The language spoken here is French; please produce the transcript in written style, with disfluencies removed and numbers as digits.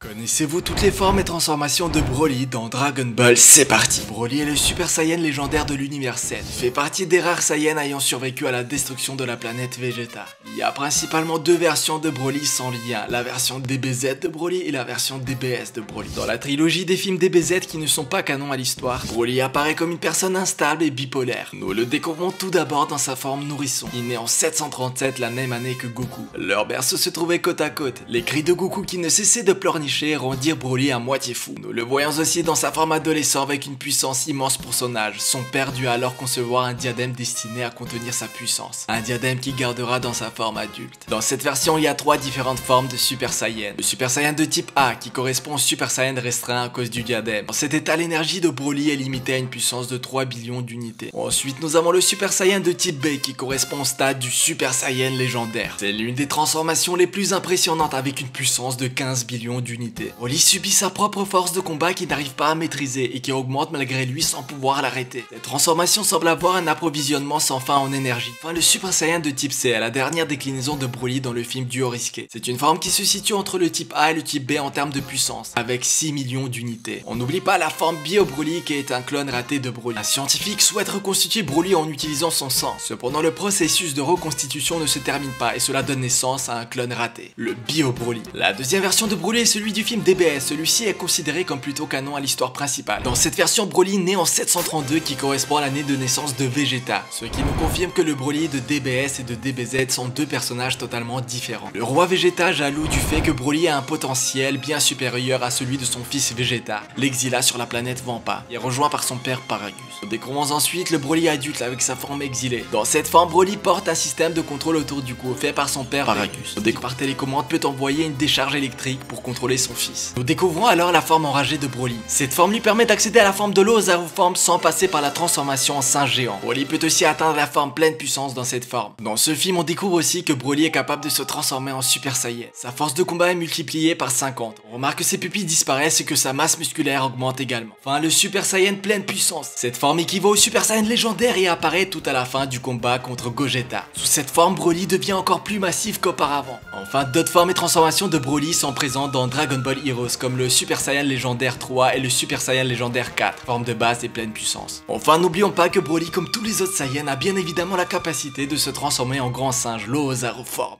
Connaissez-vous toutes les formes et transformations de Broly dans Dragon Ball? C'est parti! Broly est le Super Saiyan légendaire de l'univers 7. Il fait partie des rares Saiyans ayant survécu à la destruction de la planète Vegeta. Il y a principalement deux versions de Broly sans lien, la version DBZ de Broly et la version DBS de Broly. Dans la trilogie des films DBZ qui ne sont pas canons à l'histoire, Broly apparaît comme une personne instable et bipolaire. Nous le découvrons tout d'abord dans sa forme nourrisson. Il naît en 737 la même année que Goku. Leur berceau se trouvait côte à côte. Les cris de Goku qui ne cessaient de pleurnicher rendirent Broly à moitié fou. Nous le voyons aussi dans sa forme adolescent avec une puissance immense pour son âge. Son père dut alors concevoir un diadème destiné à contenir sa puissance. Un diadème qui gardera dans sa forme adulte. Dans cette version, il y a trois différentes formes de Super Saiyan. Le Super Saiyan de type A qui correspond au Super Saiyan restreint à cause du diadème. Dans cet état, l'énergie de Broly est limitée à une puissance de 3 billions d'unités. Ensuite, nous avons le Super Saiyan de type B qui correspond au stade du Super Saiyan légendaire. C'est l'une des transformations les plus impressionnantes avec une puissance de 15 billions d'unités. Broly subit sa propre force de combat qu'il n'arrive pas à maîtriser et qui augmente malgré lui sans pouvoir l'arrêter. Cette transformation semble avoir un approvisionnement sans fin en énergie. Enfin, le Super Saiyan de type C est la dernière déclinaison de Broly dans le film Duo Risqué. C'est une forme qui se situe entre le type A et le type B en termes de puissance, avec 6 millions d'unités. On n'oublie pas la forme Bio Broly qui est un clone raté de Broly. Un scientifique souhaite reconstituer Broly en utilisant son sang. Cependant, le processus de reconstitution ne se termine pas et cela donne naissance à un clone raté, le Bio Broly. La deuxième version de Broly est celui du film DBS, celui-ci est considéré comme plutôt canon à l'histoire principale. Dans cette version, Broly naît en 732 qui correspond à l'année de naissance de Vegeta, ce qui nous confirme que le Broly de DBS et de DBZ sont deux personnages totalement différents. Le roi Vegeta, jaloux du fait que Broly a un potentiel bien supérieur à celui de son fils Vegeta, l'exila sur la planète Vampa, et rejoint par son père Paragus. Nous découvrons ensuite le Broly adulte avec sa forme exilée. Dans cette forme, Broly porte un système de contrôle autour du cou fait par son père Paragus. Par télécommande peut envoyer une décharge électrique pour contrôler son fils. Nous découvrons alors la forme enragée de Broly. Cette forme lui permet d'accéder à la forme de l'Ozaru-forme sans passer par la transformation en singe géant. Broly peut aussi atteindre la forme pleine puissance dans cette forme. Dans ce film, on découvre aussi que Broly est capable de se transformer en Super Saiyan. Sa force de combat est multipliée par 50. On remarque que ses pupilles disparaissent et que sa masse musculaire augmente également. Enfin, le Super Saiyan pleine puissance. Cette forme équivaut au Super Saiyan légendaire et apparaît tout à la fin du combat contre Gogeta. Sous cette forme, Broly devient encore plus massif qu'auparavant. Enfin, d'autres formes et transformations de Broly sont présentes dans Dragon Ball Heroes comme le Super Saiyan légendaire 3 et le Super Saiyan légendaire 4, forme de base et pleine puissance. Enfin, n'oublions pas que Broly, comme tous les autres Saiyans, a bien évidemment la capacité de se transformer en grand singe, l'Ozaru forme.